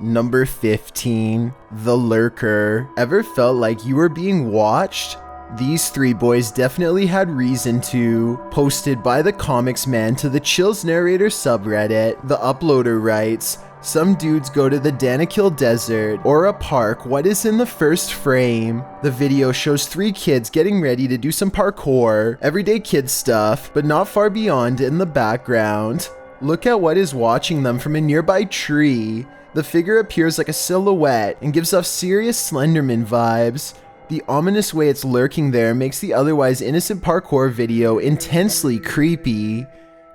Number 15. The Lurker. Ever felt like you were being watched? These three boys definitely had reason to. Posted by the Comics Man to the Chills Narrator subreddit, the uploader writes, "Some dudes go to the Danakil Desert or a park. What is in the first frame? The video shows three kids getting ready to do some parkour, everyday kid stuff, but not far beyond in the background. Look at what is watching them from a nearby tree. The figure appears like a silhouette and gives off serious Slenderman vibes. The ominous way it's lurking there makes the otherwise innocent parkour video intensely creepy.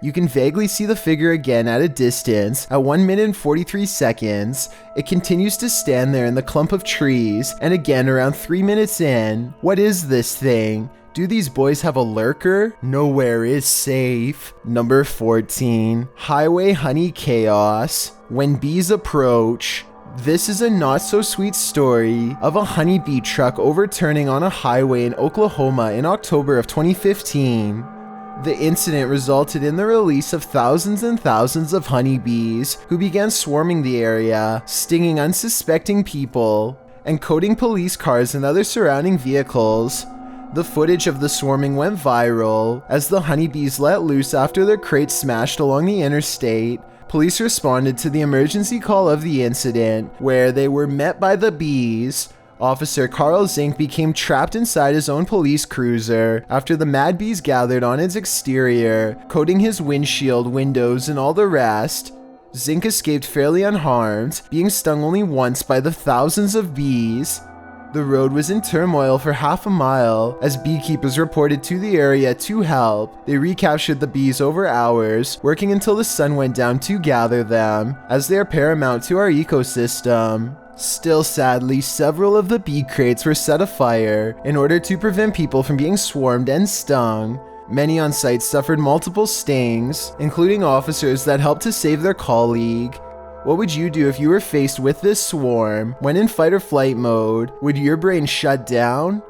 You can vaguely see the figure again at a distance at 1 minute and 43 seconds. It continues to stand there in the clump of trees, and again around 3 minutes in. What is this thing? Do these boys have a lurker? Nowhere is safe." Number 14. Highway Honey Chaos. When bees approach. This is a not-so-sweet story of a honeybee truck overturning on a highway in Oklahoma in October of 2015. The incident resulted in the release of thousands and thousands of honeybees who began swarming the area, stinging unsuspecting people, and coating police cars and other surrounding vehicles. The footage of the swarming went viral as the honeybees let loose after their crates smashed along the interstate. Police responded to the emergency call of the incident, where they were met by the bees. Officer Carl Zink became trapped inside his own police cruiser after the mad bees gathered on its exterior, coating his windshield, windows, and all the rest. Zink escaped fairly unharmed, being stung only once by the thousands of bees. The road was in turmoil for half a mile as beekeepers reported to the area to help. They recaptured the bees over hours, working until the sun went down to gather them, as they are paramount to our ecosystem. Still, sadly, several of the bee crates were set afire in order to prevent people from being swarmed and stung. Many on site suffered multiple stings, including officers that helped to save their colleague. What would you do if you were faced with this swarm? When in fight or flight mode, would your brain shut down?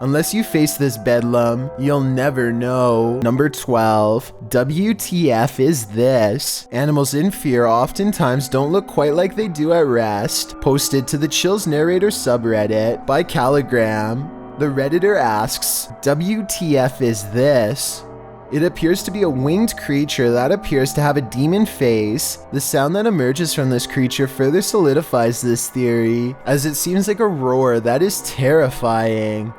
Unless you face this bedlam, you'll never know. Number 12. WTF is this? Animals in fear oftentimes don't look quite like they do at rest. Posted to the Chills Narrator subreddit by Caligram. The Redditor asks, WTF is this? It appears to be a winged creature that appears to have a demon face. The sound that emerges from this creature further solidifies this theory, as it seems like a roar that is terrifying.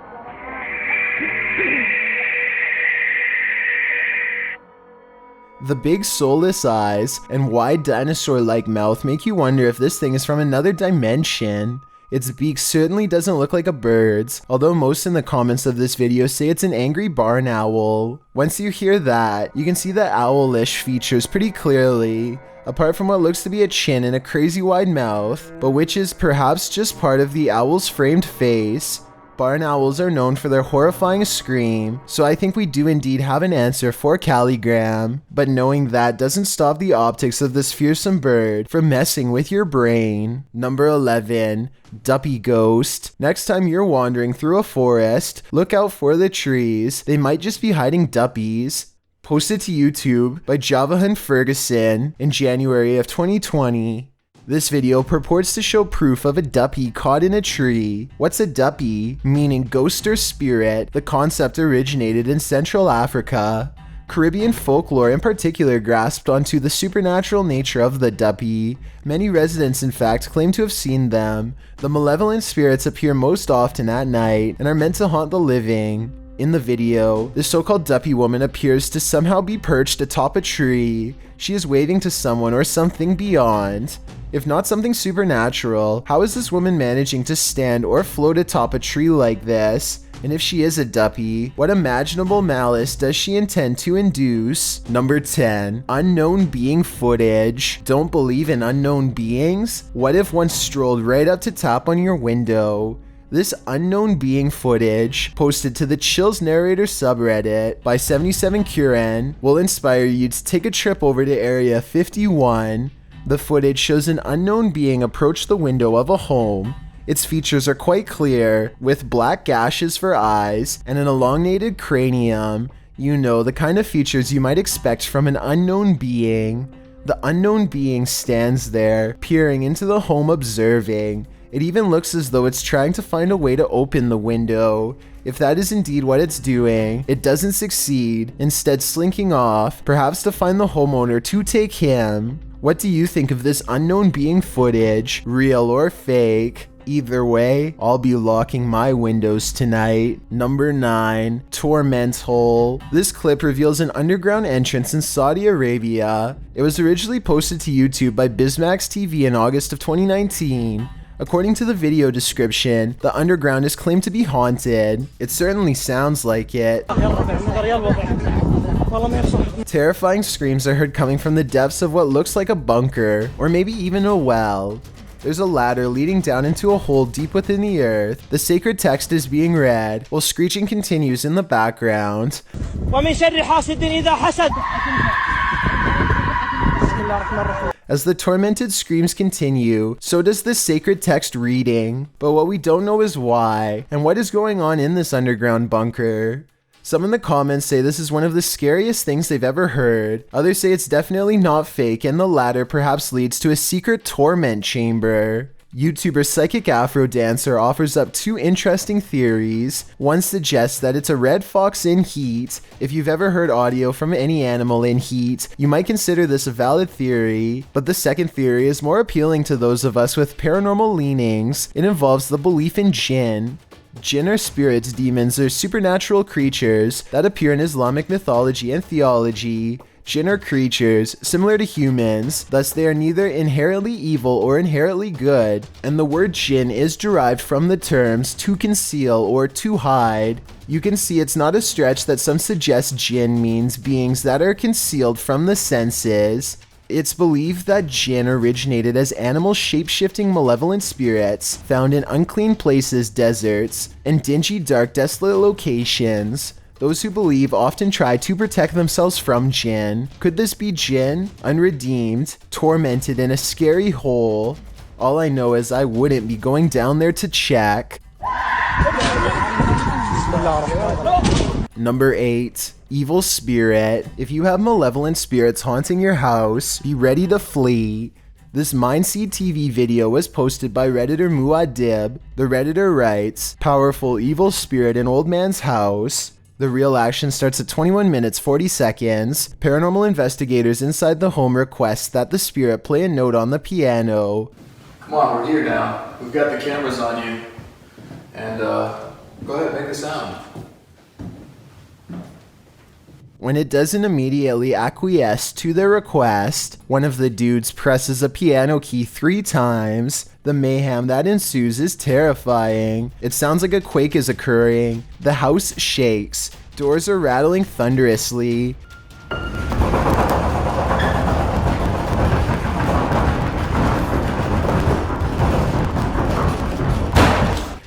The big soulless eyes and wide dinosaur-like mouth make you wonder if this thing is from another dimension. Its beak certainly doesn't look like a bird's, although most in the comments of this video say it's an angry barn owl. Once you hear that, you can see the owlish features pretty clearly, apart from what looks to be a chin and a crazy wide mouth, but which is perhaps just part of the owl's framed face. Barn owls are known for their horrifying scream, so I think we do indeed have an answer for Caligram, but knowing that doesn't stop the optics of this fearsome bird from messing with your brain. Number 11. Duppy Ghost. Next time you're wandering through a forest, look out for the trees. They might just be hiding duppies. Posted to YouTube by Javahan Ferguson in January of 2020. This video purports to show proof of a duppy caught in a tree. What's a duppy? Meaning ghost or spirit. The concept originated in Central Africa. Caribbean folklore in particular grasped onto the supernatural nature of the duppy. Many residents in fact claim to have seen them. The malevolent spirits appear most often at night and are meant to haunt the living. In the video, the so-called duppy woman appears to somehow be perched atop a tree. She is waving to someone or something beyond. If not something supernatural, how is this woman managing to stand or float atop a tree like this? And if she is a duppy, what imaginable malice does she intend to induce? Number 10. Unknown being footage. Don't believe in unknown beings? What if one strolled right up to tap on your window? This unknown being footage, posted to the Chills Narrator subreddit by 77Kuren, will inspire you to take a trip over to Area 51. The footage shows an unknown being approach the window of a home. Its features are quite clear, with black gashes for eyes and an elongated cranium. You know, the kind of features you might expect from an unknown being. The unknown being stands there, peering into the home, observing. It even looks as though it's trying to find a way to open the window. If that is indeed what it's doing, it doesn't succeed, instead slinking off, perhaps to find the homeowner to take him. What do you think of this unknown being footage, real or fake? Either way, I'll be locking my windows tonight. Number 9, Torment Hole. This clip reveals an underground entrance in Saudi Arabia. It was originally posted to YouTube by Bismax TV in August of 2019. According to the video description, the underground is claimed to be haunted. It certainly sounds like it. Terrifying screams are heard coming from the depths of what looks like a bunker, or maybe even a well. There's a ladder leading down into a hole deep within the earth. The sacred text is being read, while screeching continues in the background. As the tormented screams continue, so does the sacred text reading. But what we don't know is why, and what is going on in this underground bunker. Some in the comments say this is one of the scariest things they've ever heard. Others say it's definitely not fake, and the latter perhaps leads to a secret torment chamber. YouTuber Psychic Afro Dancer offers up 2 interesting theories. One suggests that it's a red fox in heat. If you've ever heard audio from any animal in heat, you might consider this a valid theory. But the second theory is more appealing to those of us with paranormal leanings. It involves the belief in jinn. Jinn are spirits, demons, or supernatural creatures that appear in Islamic mythology and theology. Jinn are creatures similar to humans, thus they are neither inherently evil or inherently good, and the word jinn is derived from the terms to conceal or to hide. You can see it's not a stretch that some suggest jinn means beings that are concealed from the senses. It's believed that jinn originated as animal shape-shifting malevolent spirits found in unclean places, deserts, and dingy, dark, desolate locations. Those who believe often try to protect themselves from jinn. Could this be jinn, unredeemed, tormented in a scary hole? All I know is I wouldn't be going down there to check. Number 8. Evil Spirit. If you have malevolent spirits haunting your house, be ready to flee. This Mindseed TV video was posted by Redditor Muad'Dib. The Redditor writes, "Powerful evil spirit in old man's house." The real action starts at 21 minutes 40 seconds. Paranormal investigators inside the home request that the spirit play a note on the piano. Come on, we're here now. We've got the cameras on you. And go ahead, make a sound. When it doesn't immediately acquiesce to their request, one of the dudes presses a piano key 3 times. The mayhem that ensues is terrifying. It sounds like a quake is occurring. The house shakes. Doors are rattling thunderously.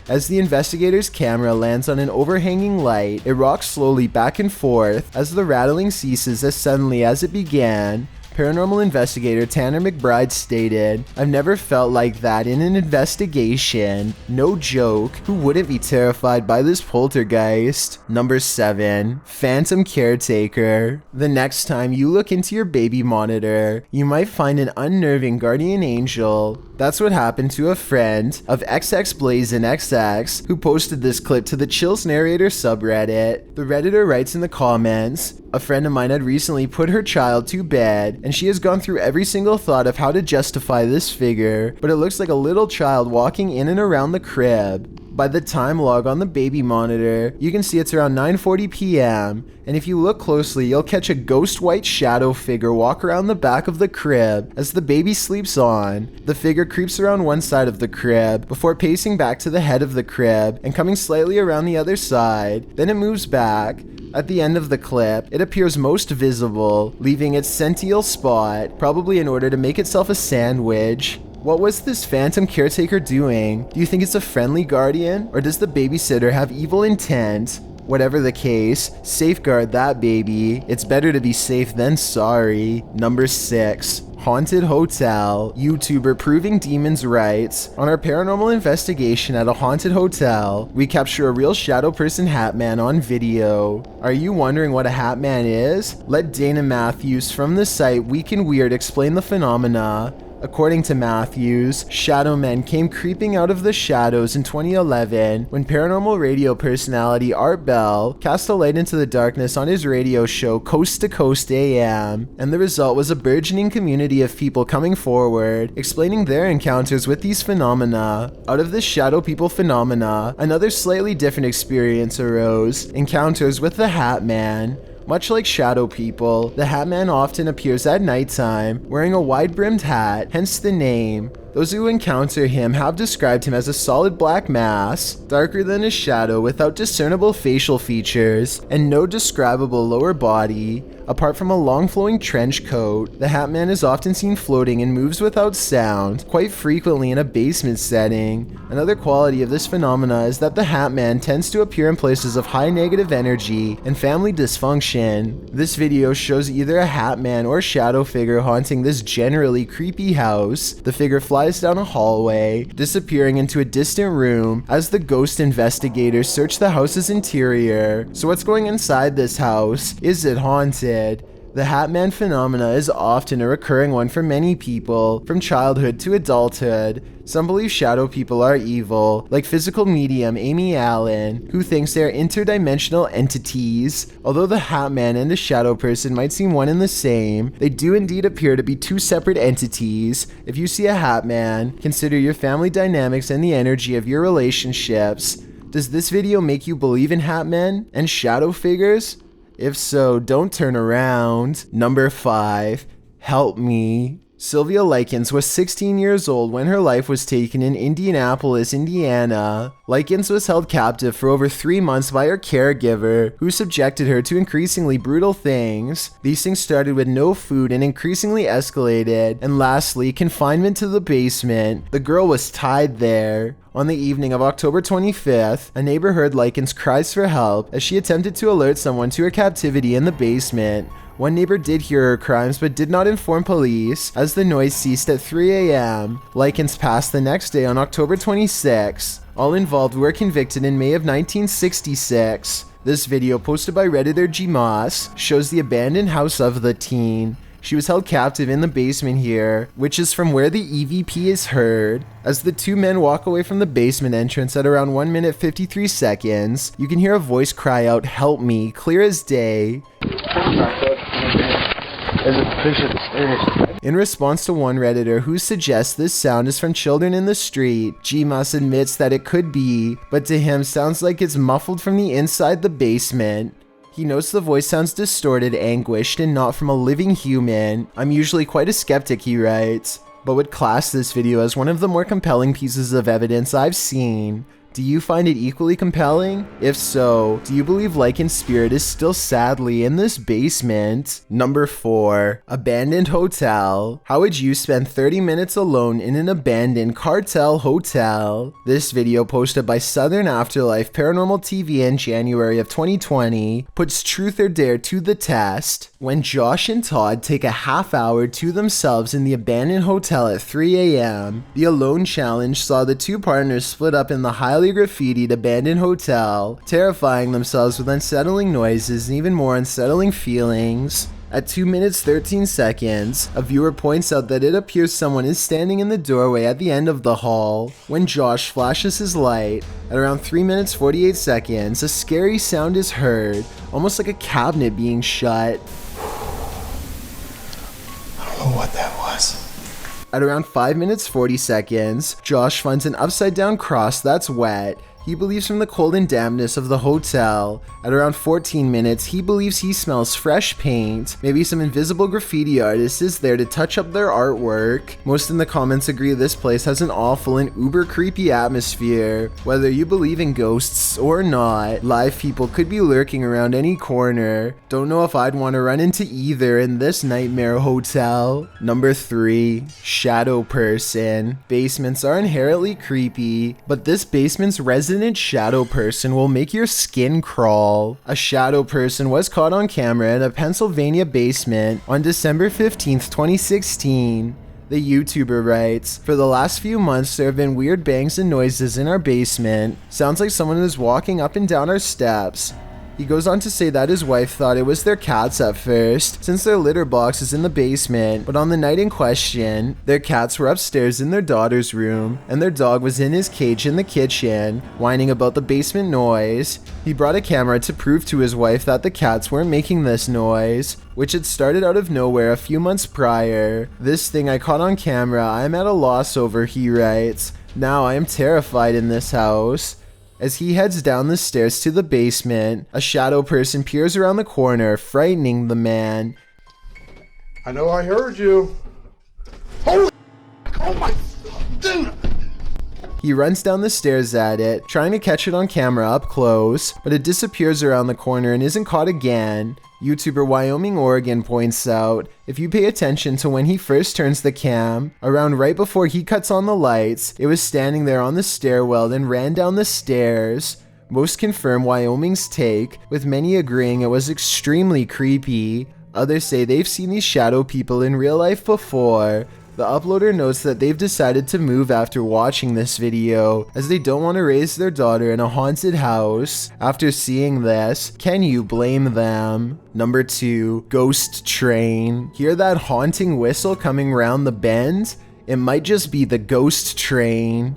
As the investigator's camera lands on an overhanging light, it rocks slowly back and forth as the rattling ceases as suddenly as it began. Paranormal investigator Tanner McBride stated, "I've never felt like that in an investigation. No joke. Who wouldn't be terrified by this poltergeist?" Number 7. Phantom Caretaker. The next time you look into your baby monitor, you might find an unnerving guardian angel. That's what happened to a friend of XXBlazinXX who posted this clip to the Chills Narrator subreddit. The Redditor writes in the comments, "A friend of mine had recently put her child to bed, and she has gone through every single thought of how to justify this figure, but it looks like a little child walking in and around the crib. By the time log on the baby monitor, you can see it's around 9:40 p.m. and if you look closely, you'll catch a ghost white shadow figure walk around the back of the crib as the baby sleeps on. The figure creeps around one side of the crib before pacing back to the head of the crib and coming slightly around the other side. Then it moves back. At the end of the clip, it appears most visible, leaving its sentinel spot, probably in order to make itself a sandwich." What was this phantom caretaker doing? Do you think it's a friendly guardian, or does the babysitter have evil intent? Whatever the case, safeguard that baby. It's better to be safe than sorry. Number 6. Haunted Hotel, YouTuber proving demons right. On our paranormal investigation at a haunted hotel, we capture a real shadow person hat man on video. Are you wondering what a hat man is? Let Dana Matthews from the site Week in Weird explain the phenomena. According to Matthews, shadow men came creeping out of the shadows in 2011 when paranormal radio personality Art Bell cast a light into the darkness on his radio show Coast to Coast AM, and the result was a burgeoning community of people coming forward, explaining their encounters with these phenomena. Out of this shadow people phenomena, another slightly different experience arose, encounters with the Hat Man. Much like shadow people, the Hat Man often appears at nighttime, wearing a wide-brimmed hat, hence the name. Those who encounter him have described him as a solid black mass, darker than his shadow without discernible facial features, and no describable lower body. Apart from a long flowing trench coat, the Hat Man is often seen floating and moves without sound, quite frequently in a basement setting. Another quality of this phenomena is that the Hat Man tends to appear in places of high negative energy and family dysfunction. This video shows either a Hat Man or shadow figure haunting this generally creepy house. The figure flies down a hallway, disappearing into a distant room as the ghost investigators search the house's interior. So what's going inside this house? Is it haunted? The Hat Man phenomena is often a recurring one for many people, from childhood to adulthood. Some believe shadow people are evil, like physical medium Amy Allen, who thinks they are interdimensional entities. Although the Hat Man and the shadow person might seem one and the same, they do indeed appear to be two separate entities. If you see a Hat Man, consider your family dynamics and the energy of your relationships. Does this video make you believe in Hat Men and shadow figures? If so, don't turn around. Number 5. Help me. Sylvia Likens was 16 years old when her life was taken in Indianapolis, Indiana. Likens was held captive for over 3 months by her caregiver, who subjected her to increasingly brutal things. These things started with no food and increasingly escalated, and lastly, confinement to the basement. The girl was tied there. On the evening of October 25th, a neighbor heard Likens' cries for help as she attempted to alert someone to her captivity in the basement. One neighbor did hear her cries but did not inform police as the noise ceased at 3 a.m. Likens passed the next day on October 26. All involved were convicted in May of 1966. This video, posted by Redditor G Moss, shows the abandoned house of the teen. She was held captive in the basement here, which is from where the EVP is heard. As the two men walk away from the basement entrance at around 1 minute 53 seconds, you can hear a voice cry out, "Help me," clear as day. In response to one Redditor who suggests this sound is from children in the street, G-Moss admits that it could be, but to him sounds like it's muffled from the inside the basement. He notes the voice sounds distorted, anguished, and not from a living human. I'm usually quite a skeptic, he writes, but would class this video as one of the more compelling pieces of evidence I've seen. Do you find it equally compelling? If so, do you believe Likens' spirit is still sadly in this basement? Number 4. Abandoned Hotel. How would you spend 30 minutes alone in an abandoned cartel hotel? This video, posted by Southern Afterlife Paranormal TV in January of 2020, puts truth or dare to the test. When Josh and Todd take a half hour to themselves in the abandoned hotel at 3 a.m., the Alone Challenge saw the two partners split up in the highly graffitied abandoned hotel, terrifying themselves with unsettling noises and even more unsettling feelings. At 2 minutes 13 seconds, a viewer points out that it appears someone is standing in the doorway at the end of the hall. When Josh flashes his light, at around 3 minutes 48 seconds, a scary sound is heard, almost like a cabinet being shut. I don't know what that was. At around 5 minutes 40 seconds, Josh finds an upside down cross that's wet. He believes from the cold and dampness of the hotel. At around 14 minutes, he believes he smells fresh paint. Maybe some invisible graffiti artist is there to touch up their artwork. Most in the comments agree this place has an awful and uber creepy atmosphere. Whether you believe in ghosts or not, live people could be lurking around any corner. Don't know if I'd want to run into either in this nightmare hotel. Number 3. Shadow Person. Basements are inherently creepy, but this basement's resident resident shadow person will make your skin crawl. A shadow person was caught on camera in a Pennsylvania basement on December 15th, 2016. The YouTuber writes, "For the last few months there have been weird bangs and noises in our basement. Sounds like someone is walking up and down our steps." He goes on to say that his wife thought it was their cats at first, since their litter box is in the basement, but on the night in question, their cats were upstairs in their daughter's room, and their dog was in his cage in the kitchen, whining about the basement noise. He brought a camera to prove to his wife that the cats weren't making this noise, which had started out of nowhere a few months prior. "This thing I caught on camera, I am at a loss over," he writes. "Now I am terrified in this house." As he heads down the stairs to the basement, a shadow person peers around the corner, frightening the man. "I know I heard you. Holy, oh my, dude!" He runs down the stairs at it, trying to catch it on camera up close, but it disappears around the corner and isn't caught again. YouTuber Wyoming Oregon points out, if you pay attention to when he first turns the cam, around right before he cuts on the lights, it was standing there on the stairwell and ran down the stairs. Most confirm Wyoming's take, with many agreeing it was extremely creepy. Others say they've seen these shadow people in real life before. The uploader notes that they've decided to move after watching this video, as they don't want to raise their daughter in a haunted house. After seeing this, can you blame them? Number 2, ghost train. Hear that haunting whistle coming round the bend? It might just be the ghost train.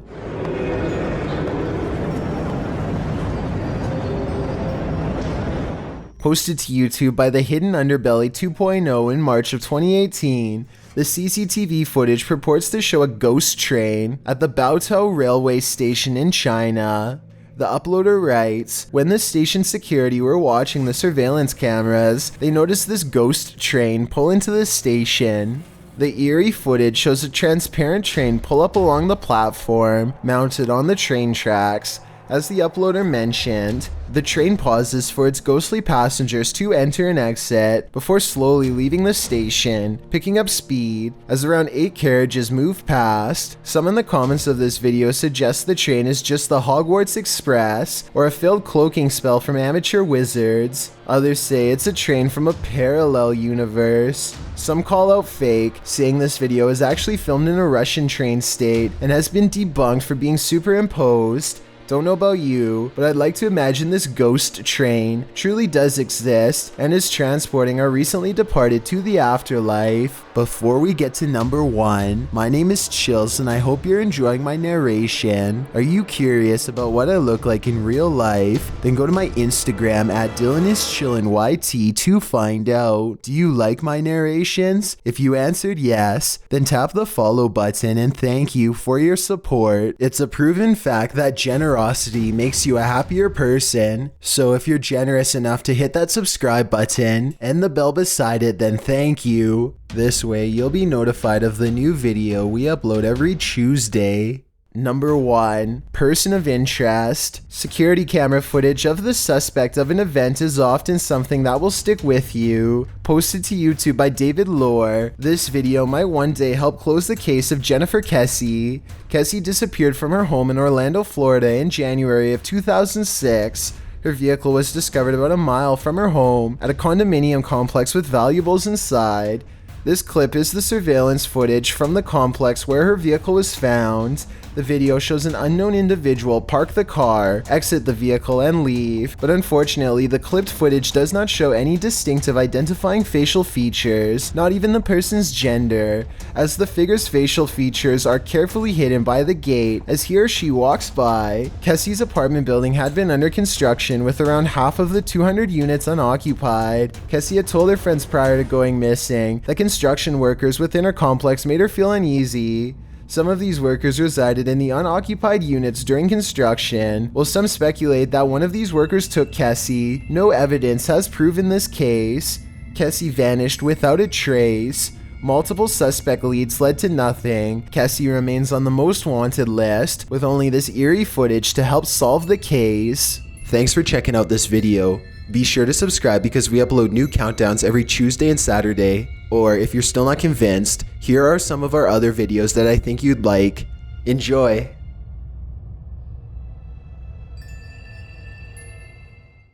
Posted to YouTube by the Hidden Underbelly 2.0 in March of 2018, the CCTV footage purports to show a ghost train at the Baotou railway station in China. The uploader writes, when the station security were watching the surveillance cameras, they noticed this ghost train pull into the station. The eerie footage shows a transparent train pull up along the platform, mounted on the train tracks. As the uploader mentioned, the train pauses for its ghostly passengers to enter and exit before slowly leaving the station, picking up speed as around 8 carriages move past. Some in the comments of this video suggest the train is just the Hogwarts Express or a failed cloaking spell from amateur wizards. Others say it's a train from a parallel universe. Some call out fake, saying this video is actually filmed in a Russian train state and has been debunked for being superimposed. Don't know about you, but I'd like to imagine this ghost train truly does exist and is transporting our recently departed to the afterlife. Before we get to number 1, my name is Chills and I hope you're enjoying my narration. Are you curious about what I look like in real life? Then go to my Instagram at DylanIsChillinYT to find out. Do you like my narrations? If you answered yes, then tap the follow button and thank you for your support. It's a proven fact that generosity makes you a happier person. So if you're generous enough to hit that subscribe button and the bell beside it, then thank you. This way you'll be notified of the new video we upload every Tuesday. Number 1, person of interest. Security camera footage of the suspect of an event is often something that will stick with you. Posted to YouTube by David Lohr, this video might one day help close the case of Jennifer Kesse. Kesse disappeared from her home in Orlando, Florida in January of 2006. Her vehicle was discovered about a mile from her home at a condominium complex with valuables inside. This clip is the surveillance footage from the complex where her vehicle was found. The video shows an unknown individual park the car, exit the vehicle, and leave, but unfortunately the clipped footage does not show any distinctive identifying facial features, not even the person's gender, as the figure's facial features are carefully hidden by the gate as he or she walks by. Kesse's apartment building had been under construction with around half of the 200 units unoccupied. Kesse had told her friends prior to going missing that construction workers within her complex made her feel uneasy. Some of these workers resided in the unoccupied units during construction, while some speculate that one of these workers took Kesse. No evidence has proven this case. Kesse vanished without a trace. Multiple suspect leads led to nothing. Kesse remains on the most wanted list, with only this eerie footage to help solve the case. Thanks for checking out this video. Be sure to subscribe because we upload new countdowns every Tuesday and Saturday. Or if you're still not convinced, here are some of our other videos that I think you'd like. Enjoy!